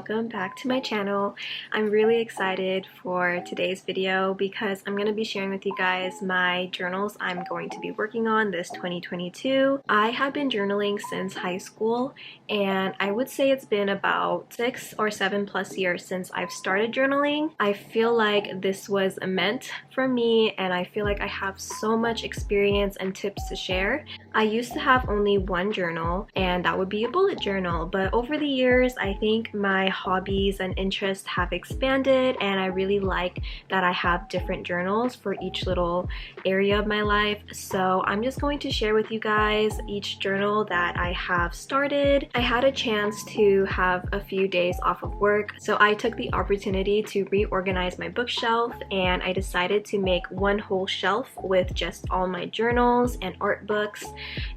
welcome back to my channel. I'm really excited for today's video because I'm going to be sharing with you guys my journals I'm going to be working on this 2022. I have been journaling since high school, and I would say it's been about 6 or 7 plus years since I've started journaling. I feel like this was meant for me, and I feel like I have so much experience and tips to share. I used to have only one journal, and that would be a bullet journal, but over the years I think my hobbies and interests have expanded, and I really like that I have different journals for each little area of my life. So I'm just going to share with you guys each journal that I have started. I had a chance to have a few days off of work, so I took the opportunity to reorganize my bookshelf, and I decided to make one whole shelf with just all my journals and art books.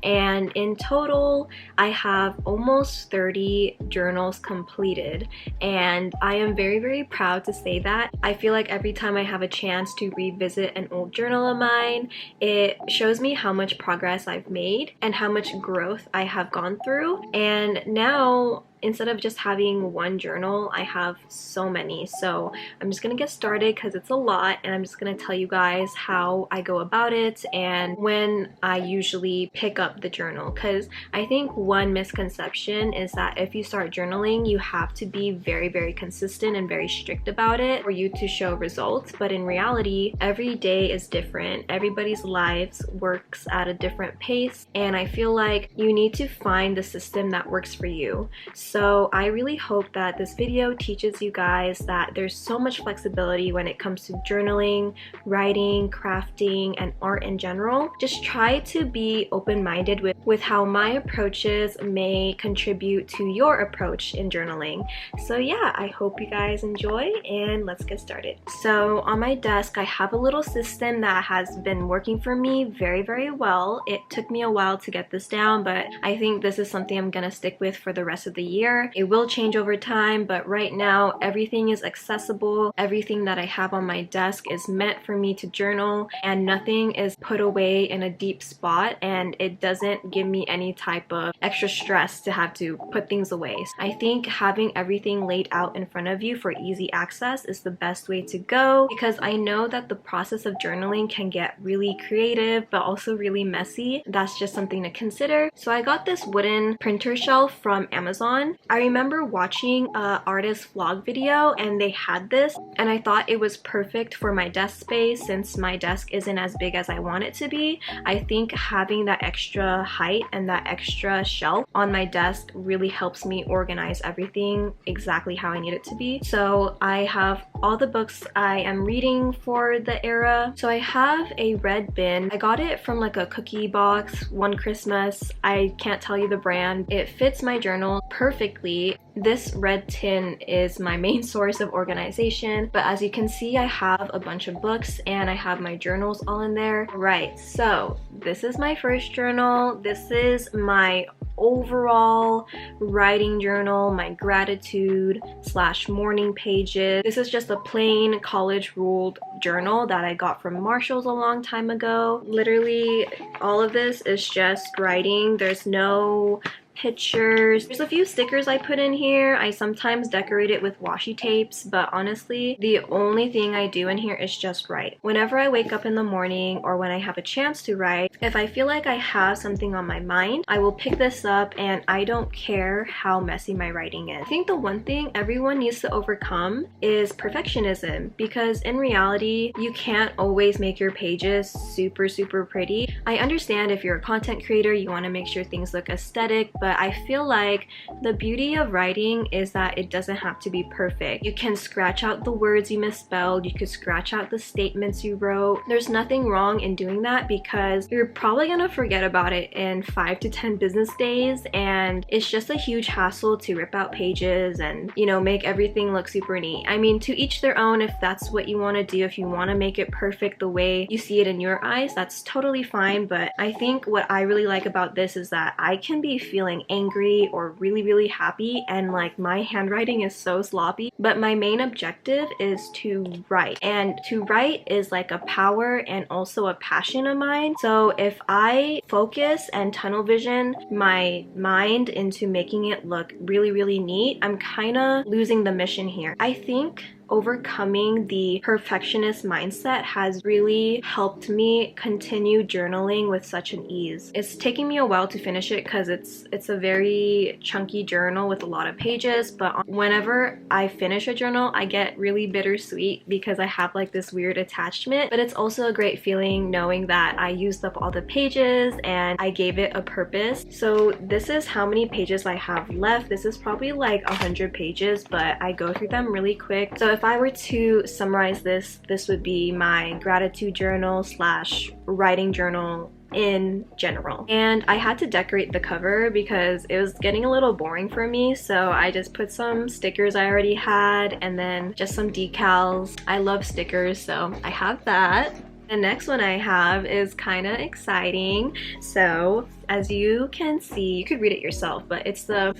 And in total I have almost 30 journals completed, and I am very proud to say that. I feel like every time I have a chance to revisit an old journal of mine, it shows me how much progress I've made and how much growth I have gone through. And now, instead of just having one journal, I have so many. So I'm just gonna get started because it's a lot, and I'm just gonna tell you guys how I go about it and when I usually pick up the journal. Because I think one misconception is that if you start journaling, you have to be very consistent and very strict about it for you to show results. But in reality, every day is different. Everybody's lives works at a different pace, and I feel like you need to find the system that works for you. So I really hope that this video teaches you guys that there's so much flexibility when it comes to journaling, writing, crafting, and art in general. Just try to be open-minded with how my approaches may contribute to your approach in journaling. So yeah, I hope you guys enjoy, and let's get started. So on my desk, I have a little system that has been working for me very well. It took me a while to get this down, but I think this is something I'm gonna stick with for the rest of the year. It will change over time, but right now everything is accessible. Everything that I have on my desk is meant for me to journal, and nothing is put away in a deep spot, and it doesn't give me any type of extra stress to have to put things away. I think having everything laid out in front of you for easy access is the best way to go, because I know that the process of journaling can get really creative but also really messy. That's just something to consider. So I got this wooden printer shelf from Amazon. I remember watching an artist vlog video, and they had this, and I thought it was perfect for my desk space since my desk isn't as big as I want it to be. I think having that extra height and that extra shelf on my desk really helps me organize everything exactly how I need it to be. So I have all the books I am reading for the era. So I have a red bin. I got it from like a cookie box one Christmas. I can't tell you the brand. It fits my journal perfectly. This red tin is my main source of organization, but as you can see, I have a bunch of books and I have my journals all in there. Right, so this is my first journal. This is my overall writing journal, my gratitude / morning pages. This is just a plain college ruled journal that I got from Marshall's a long time ago. Literally all of this is just writing. There's no pictures. There's a few stickers I put in here. I sometimes decorate it with washi tapes, but honestly, the only thing I do in here is just write. Whenever I wake up in the morning or when I have a chance to write, if I feel like I have something on my mind, I will pick this up, and I don't care how messy my writing is. I think the one thing everyone needs to overcome is perfectionism, because in reality, you can't always make your pages super pretty. I understand if you're a content creator, you want to make sure things look aesthetic, but I feel like the beauty of writing is that it doesn't have to be perfect. You can scratch out the words you misspelled, you could scratch out the statements you wrote. There's nothing wrong in doing that, because you're probably gonna forget about it in 5 to 10 business days, and it's just a huge hassle to rip out pages and, you know, make everything look super neat. I mean, to each their own. If that's what you want to do, if you want to make it perfect the way you see it in your eyes, that's totally fine. But I think what I really like about this is that I can be feeling feeling angry or really happy, and like my handwriting is so sloppy. But my main objective is to write, and to write is like a power and also a passion of mine. So if I focus and tunnel vision my mind into making it look really neat, I'm kind of losing the mission here. I think overcoming the perfectionist mindset has really helped me continue journaling with such an ease. It's taking me a while to finish it because it's a very chunky journal with a lot of pages, but whenever I finish a journal, I get really bittersweet because I have like this weird attachment. But it's also a great feeling knowing that I used up all the pages and I gave it a purpose. So this is how many pages I have left. This is probably like 100 pages, but I go through them really quick. So if I were to summarize this would be my gratitude journal slash writing journal in general. And I had to decorate the cover because it was getting a little boring for me, so I just put some stickers I already had and then just some decals. I love stickers, so I have that. The next one I have is kind of exciting. So as you can see, you could read it yourself, but it's the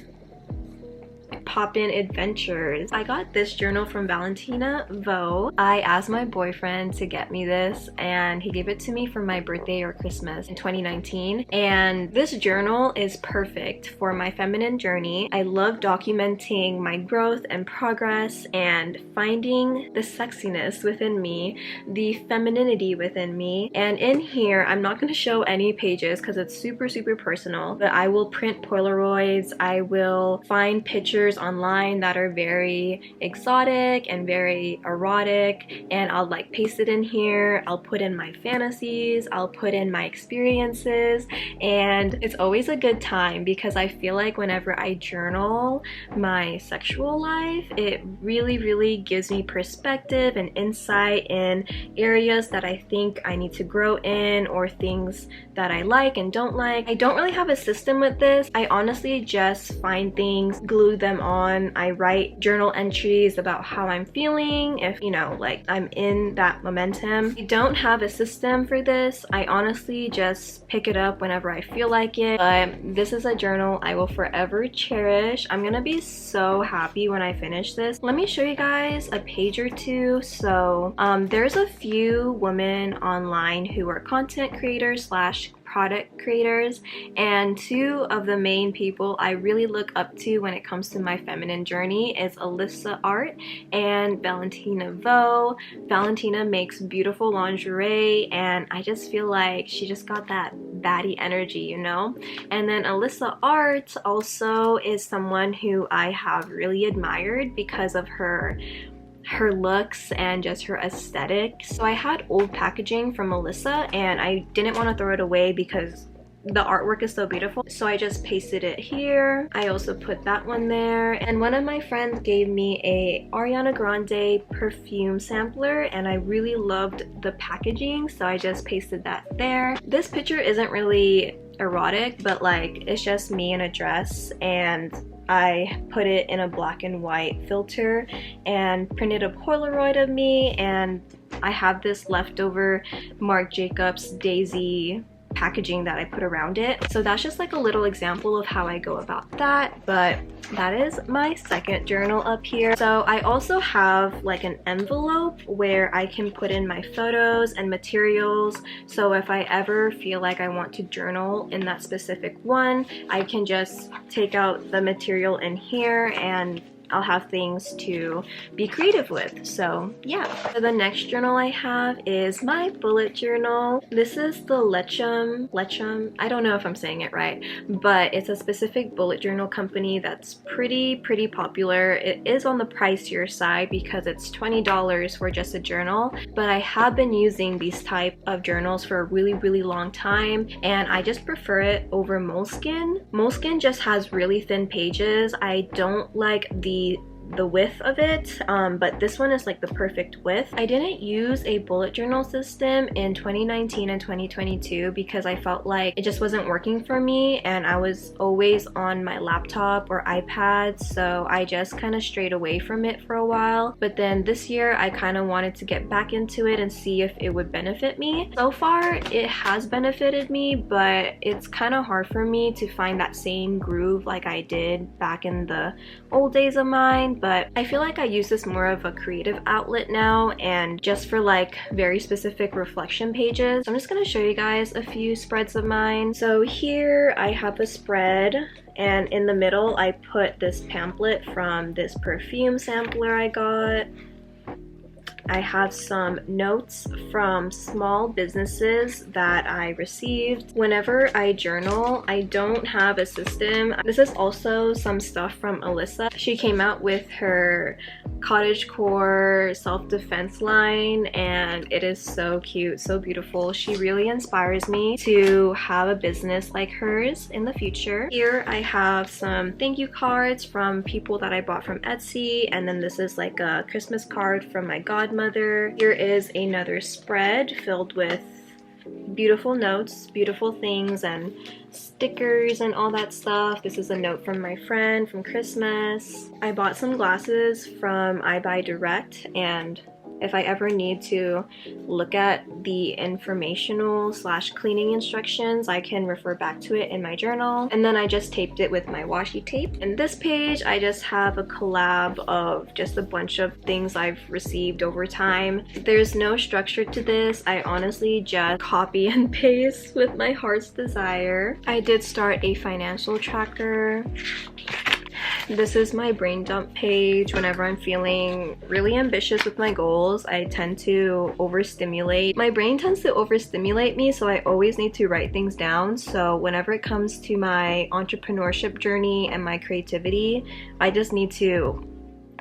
Poppin Adventures. I got this journal from Valentina Vo. I asked my boyfriend to get me this and he gave it to me for my birthday or Christmas in 2019. And this journal is perfect for my feminine journey. I love documenting my growth and progress and finding the sexiness within me, the femininity within me. And in here, I'm not going to show any pages because it's super personal, but I will print Polaroids. I will find pictures online that are very exotic and very erotic, and I'll like paste it in here. I'll put in my fantasies, I'll put in my experiences, and it's always a good time because I feel like whenever I journal my sexual life, it really gives me perspective and insight in areas that I think I need to grow in, or things that I like and don't like. I don't really have a system with this. I honestly just find things, glue them on. I write journal entries about how I'm feeling, if you know, like I'm in that momentum. I don't have a system for this. I honestly just pick it up whenever I feel like it, but this is a journal I will forever cherish. I'm gonna be so happy when I finish this. Let me show you guys a page or two. So there's a few women online who are content creators slash product creators, and two of the main people I really look up to when it comes to my feminine journey is Alyssa Art and Valentina Vo. Valentina makes beautiful lingerie, and I just feel like she just got that baddie energy, you know? And then Alyssa Art also is someone who I have really admired because of her looks and just her aesthetic. So I had old packaging from Alyssa and I didn't want to throw it away because the artwork is so beautiful, so I just pasted it here. I also put that one there, and one of my friends gave me a Ariana Grande perfume sampler and I really loved the packaging, so I just pasted that there. This picture isn't really erotic, but like it's just me in a dress, and I put it in a black and white filter and printed a Polaroid of me, and I have this leftover Marc Jacobs Daisy packaging that I put around it. So that's just like a little example of how I go about that, but that is my second journal up here. So I also have like an envelope where I can put in my photos and materials, so if I ever feel like I want to journal in that specific one, I can just take out the material in here and I'll have things to be creative with. So yeah. So the next journal I have is my bullet journal. This is the Lechem, I don't know if I'm saying it right, but it's a specific bullet journal company that's pretty popular. It is on the pricier side because it's $20 for just a journal, but I have been using these type of journals for a really long time, and I just prefer it over Moleskine. Moleskine just has really thin pages. I don't like the the width of it, but this one is like the perfect width. I didn't use a bullet journal system in 2019 and 2022 because I felt like it just wasn't working for me, and I was always on my laptop or iPad, so I just kind of strayed away from it for a while. But then this year I kind of wanted to get back into it and see if it would benefit me. So far it has benefited me, but it's kind of hard for me to find that same groove like I did back in the old days of mine. But I feel like I use this more of a creative outlet now, and just for like very specific reflection pages. So I'm just going to show you guys a few spreads of mine. So here I have a spread, and in the middle I put this pamphlet from this perfume sampler I got. I have some notes from small businesses that I received. Whenever I journal, I don't have a system. This is also some stuff from Alyssa. She came out with her cottagecore self-defense line, and it is so cute, so beautiful. She really inspires me to have a business like hers in the future. Here I have some thank you cards from people that I bought from Etsy, and then this is like a Christmas card from my godmother. Here is another spread filled with beautiful notes, beautiful things, and stickers and all that stuff. This is a note from my friend from Christmas. I bought some glasses from I Buy Direct, and if I ever need to look at the informational / cleaning instructions, I can refer back to it in my journal. And then I just taped it with my washi tape. And this page, I just have a collab of just a bunch of things I've received over time. There's no structure to this. I honestly just copy and paste with my heart's desire. I did start a financial tracker. This is my brain dump page. Whenever I'm feeling really ambitious with my goals, I tend to overstimulate. My brain tends to overstimulate me, so I always need to write things down. So whenever it comes to my entrepreneurship journey and my creativity, I just need to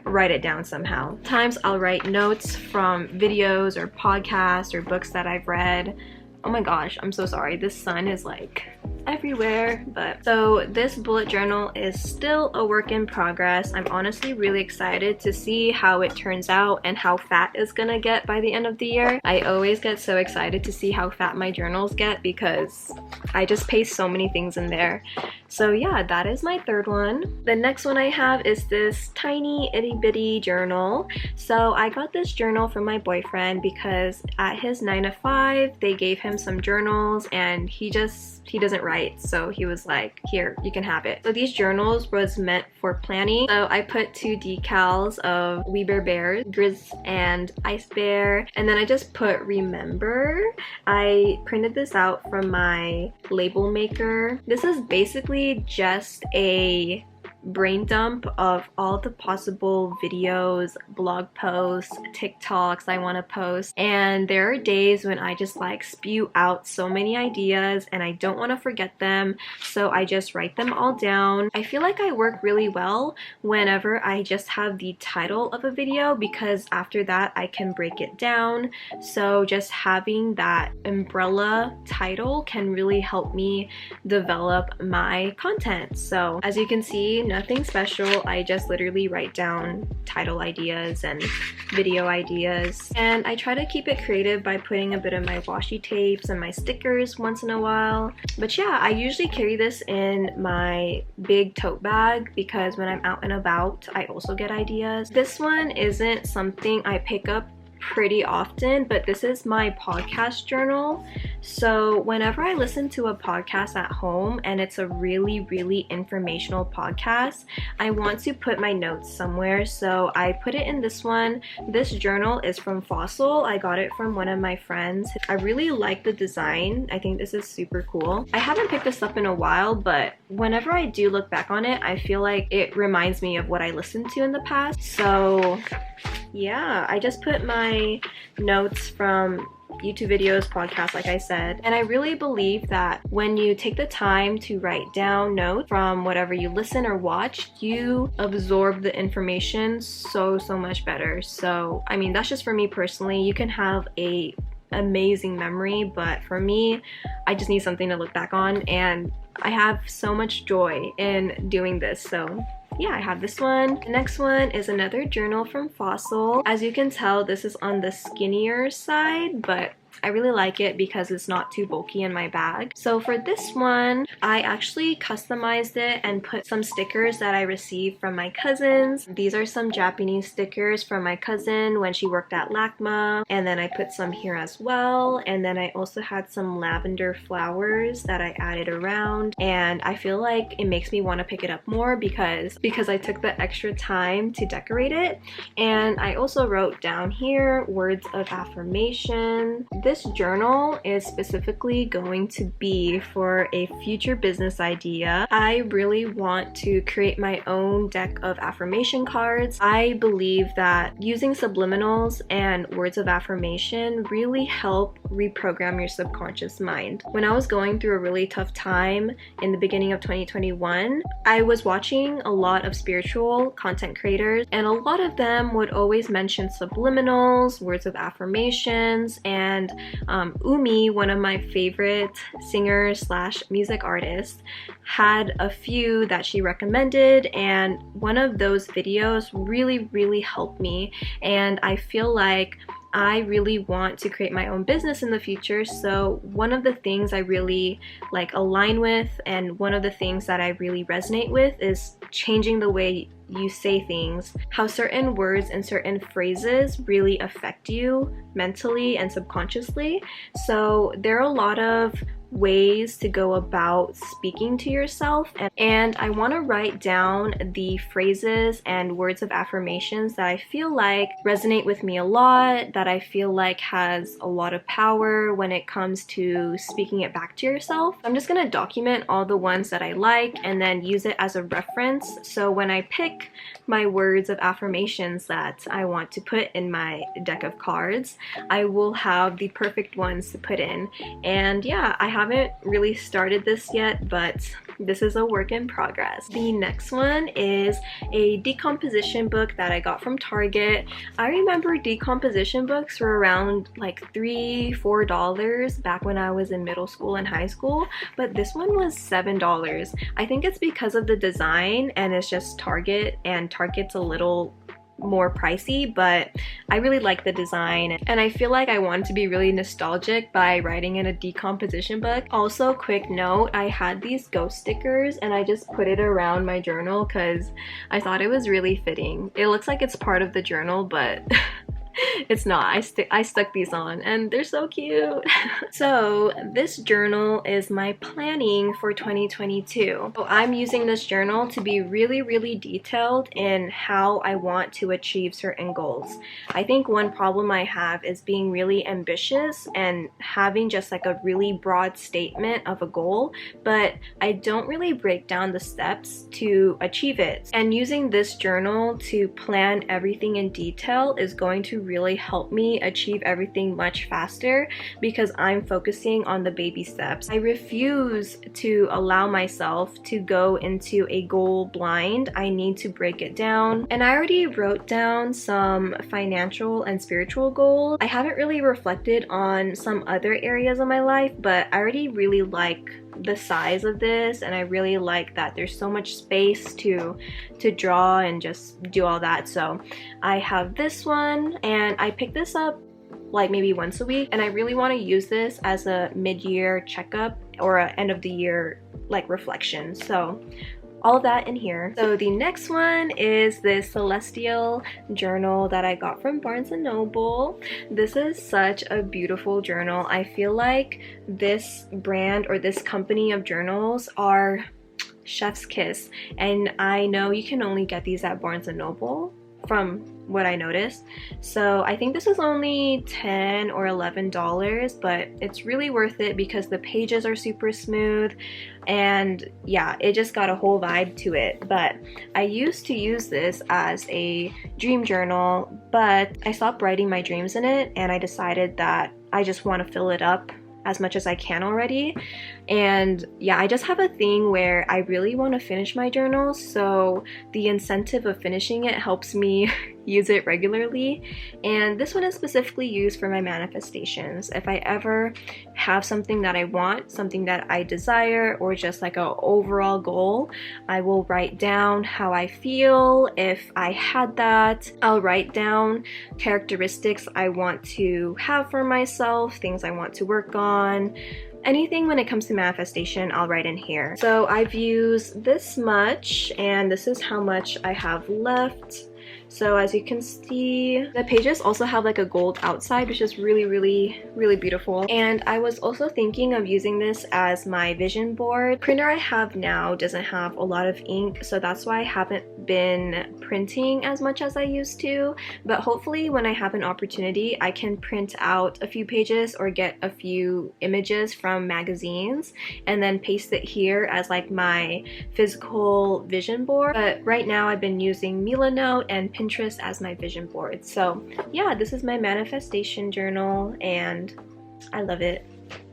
write it down somehow. Sometimes I'll write notes from videos or podcasts or books that I've read. Oh my gosh, I'm so sorry. This sun is like everywhere. But so this bullet journal is still a work in progress. I'm honestly really excited to see how it turns out and how fat it's gonna get by the end of the year. I always get so excited to see how fat my journals get because I just paste so many things in there. So yeah, that is my third one. The next one I have is this tiny itty bitty journal. So I got this journal from my boyfriend because at his 9-to-5 they gave him some journals, and he doesn't write, so he was like, here, you can have it. So these journals was meant for planning. So I put 2 decals of We Bear Bears, Grizz and Ice Bear, and then I just put remember. I printed this out from my label maker. This is basically just a brain dump of all the possible videos, blog posts, TikToks I want to post. And there are days when I just like spew out so many ideas and I don't want to forget them, so I just write them all down. I feel like I work really well whenever I just have the title of a video, because after that I can break it down. So just having that umbrella title can really help me develop my content. So as you can see, nothing special. I just literally write down title ideas and video ideas, and I try to keep it creative by putting a bit of my washi tapes and my stickers once in a while. But yeah, I usually carry this in my big tote bag because when I'm out and about I also get ideas. This one isn't something I pick up pretty often, but this is my podcast journal. So whenever I listen to a podcast at home and it's a really informational podcast, I want to put my notes somewhere, so I put it in this one. This journal is from Fossil. I got it from one of my friends. I really like the design. I think this is super cool. I haven't picked this up in a while, but whenever I do look back on it, I feel like it reminds me of what I listened to in the past. So yeah, I just put my notes from YouTube videos, podcasts, like I said. And I really believe that when you take the time to write down notes from whatever you listen or watch, you absorb the information so much better. So I mean, that's just for me personally. You can have a amazing memory, but for me, I just need something to look back on, and I have so much joy in doing this. So yeah, I have this one. The next one is another journal from Fossil. As you can tell, this is on the skinnier side, but I really like it because it's not too bulky in my bag. So for this one, I actually customized it and put some stickers that I received from my cousins. These are some Japanese stickers from my cousin when she worked at LACMA, and then I put some here as well. And then I also had some lavender flowers that I added around, and I feel like it makes me want to pick it up more because I took the extra time to decorate it. And I also wrote down here words of affirmation. This journal is specifically going to be for a future business idea. I really want to create my own deck of affirmation cards. I believe that using subliminals and words of affirmation really help reprogram your subconscious mind. When I was going through a really tough time in the beginning of 2021, I was watching a lot of spiritual content creators, and a lot of them would always mention subliminals, words of affirmations, and Umi, one of my favorite singers slash music artists, had a few that she recommended, and one of those videos really helped me, and I feel like I really want to create my own business in the future. So one of the things I really align with, and one of the things that I really resonate with, is changing the way you say things, how certain words and certain phrases really affect you mentally and subconsciously. So there are a lot of ways to go about speaking to yourself, and I want to write down the phrases and words of affirmations that I feel like resonate with me a lot, that I feel like has a lot of power when it comes to speaking it back to yourself. I'm just going to document all the ones that I like and then use it as a reference, so when I pick my words of affirmations that I want to put in my deck of cards, I will have the perfect ones to put in. And yeah, I haven't really started this yet, but this is a work in progress. The next one is a decomposition book that I got from Target. I remember decomposition books were around like $3–4 back when I was in middle school and high school, but this one was $7. I think it's because of the design, and it's just Target, and Target's a little more pricey, but I really like the design, and I feel like I wanted to be really nostalgic by writing in a decomposition book. Also, quick note, I had these ghost stickers and I just put it around my journal because I thought it was really fitting. It looks like it's part of the journal, but it's not. I stuck these on and they're so cute. So this journal is my planning for 2022. So I'm using this journal to be really detailed in how I want to achieve certain goals. I think one problem I have is being really ambitious and having just like a really broad statement of a goal, but I don't really break down the steps to achieve it. And using this journal to plan everything in detail is going to really help me achieve everything much faster because I'm focusing on the baby steps. I refuse to allow myself to go into a goal blind. I need to break it down. And I already wrote down some financial and spiritual goals. I haven't really reflected on some other areas of my life, but I already really like the size of this, and I really like that there's so much space to draw and just do all that. So I have this one, and I picked this up like maybe once a week, and I really want to use this as a mid-year checkup or an end of the year like reflection. So all that in here. So the next one is this Celestial journal that I got from Barnes & Noble. This is such a beautiful journal. I feel like this brand or this company of journals are chef's kiss, and I know you can only get these at Barnes & Noble from what I noticed. So I think this is only $10 or $11, but it's really worth it because the pages are super smooth, and yeah, it just got a whole vibe to it. But I used to use this as a dream journal, but I stopped writing my dreams in it, and I decided that I just want to fill it up as much as I can already. And yeah, I just have a thing where I really want to finish my journals, so the incentive of finishing it helps me use it regularly. And this one is specifically used for my manifestations. If I ever have something that I want, something that I desire, or just like an overall goal, I will write down how I feel. If I had that, I'll write down characteristics I want to have for myself, things I want to work on. Anything when it comes to manifestation, I'll write in here. So I've used this much, and this is how much I have left. So as you can see, the pages also have like a gold outside, which is really beautiful. And I was also thinking of using this as my vision board. The printer I have now doesn't have a lot of ink, so that's why I haven't been printing as much as I used to. But hopefully when I have an opportunity, I can print out a few pages or get a few images from magazines and then paste it here as like my physical vision board. But right now I've been using Milanote and Pinterest as my vision board. So yeah, this is my manifestation journal and I love it.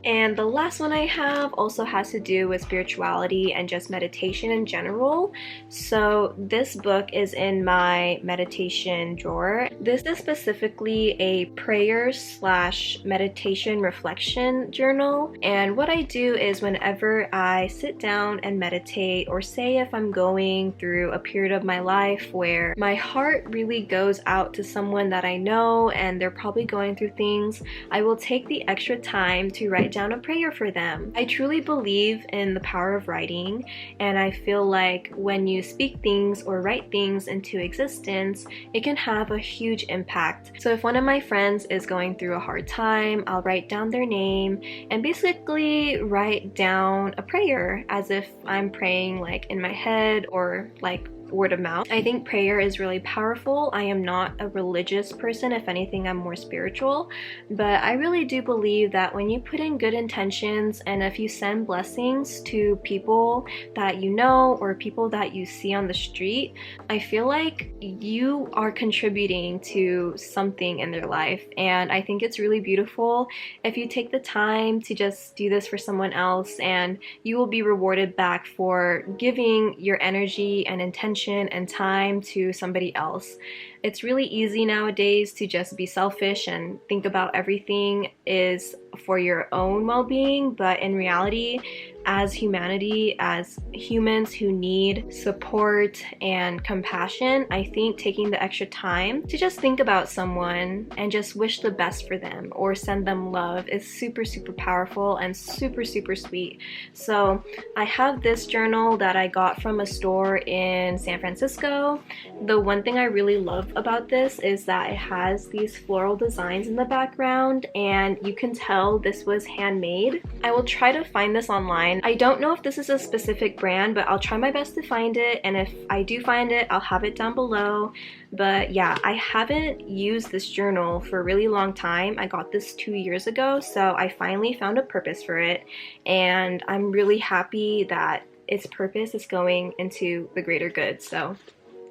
And the last one I have also has to do with spirituality and just meditation in general. So this book is in my meditation drawer. This is specifically a prayer / meditation reflection journal. And what I do is whenever I sit down and meditate, or say if I'm going through a period of my life where my heart really goes out to someone that I know and they're probably going through things, I will take the extra time to write down a prayer for them. I truly believe in the power of writing, and I feel like when you speak things or write things into existence, it can have a huge impact. So if one of my friends is going through a hard time, I'll write down their name and basically write down a prayer as if I'm praying like in my head or like word of mouth. I think prayer is really powerful. I am not a religious person. If anything, I'm more spiritual. But I really do believe that when you put in good intentions and if you send blessings to people that you know or people that you see on the street, I feel like you are contributing to something in their life. And I think it's really beautiful if you take the time to just do this for someone else, and you will be rewarded back for giving your energy and intention and time to somebody else. It's really easy nowadays to just be selfish and think about everything is for your own well-being, but in reality, as humanity, as humans who need support and compassion, I think taking the extra time to just think about someone and just wish the best for them or send them love is super powerful and super sweet. So I have this journal that I got from a store in San Francisco. The one thing I really love about this is that it has these floral designs in the background, and you can tell this was handmade. I will try to find this online. I don't know if this is a specific brand, but I'll try my best to find it, and if I do find it, I'll have it down below. But yeah, I haven't used this journal for a really long time. I got this 2 years ago, so I finally found a purpose for it, and I'm really happy that its purpose is going into the greater good. So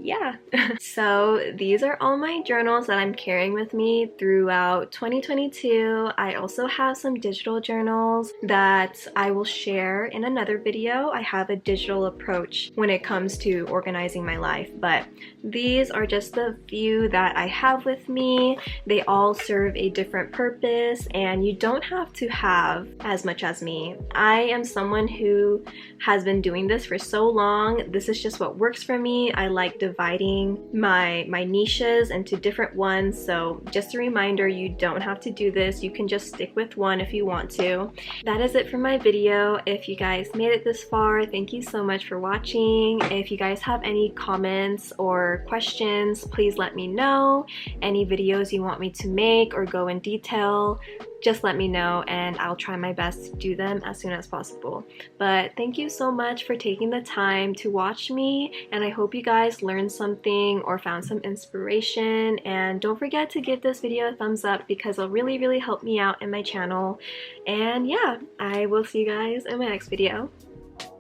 yeah. So these are all my journals that I'm carrying with me throughout 2022. I also have some digital journals that I will share in another video. I have a digital approach when it comes to organizing my life, but these are just the few that I have with me. They all serve a different purpose, and you don't have to have as much as me. I am someone who has been doing this for so long. This is just what works for me. I like dividing my niches into different ones. So just a reminder, you don't have to do this. You can just stick with one if you want to. That is it for my video. If you guys made it this far, thank you so much for watching. If you guys have any comments or questions, please let me know. Any videos you want me to make or go in detail, just let me know and I'll try my best to do them as soon as possible. But thank you so much for taking the time to watch me, and I hope you guys learned something or found some inspiration. And don't forget to give this video a thumbs up because it'll really help me out in my channel. And yeah, I will see you guys in my next video.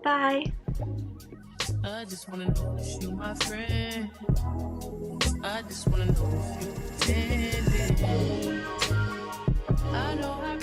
Bye! I just wanna know if you my friend. I just wanna know if you pretending. I know I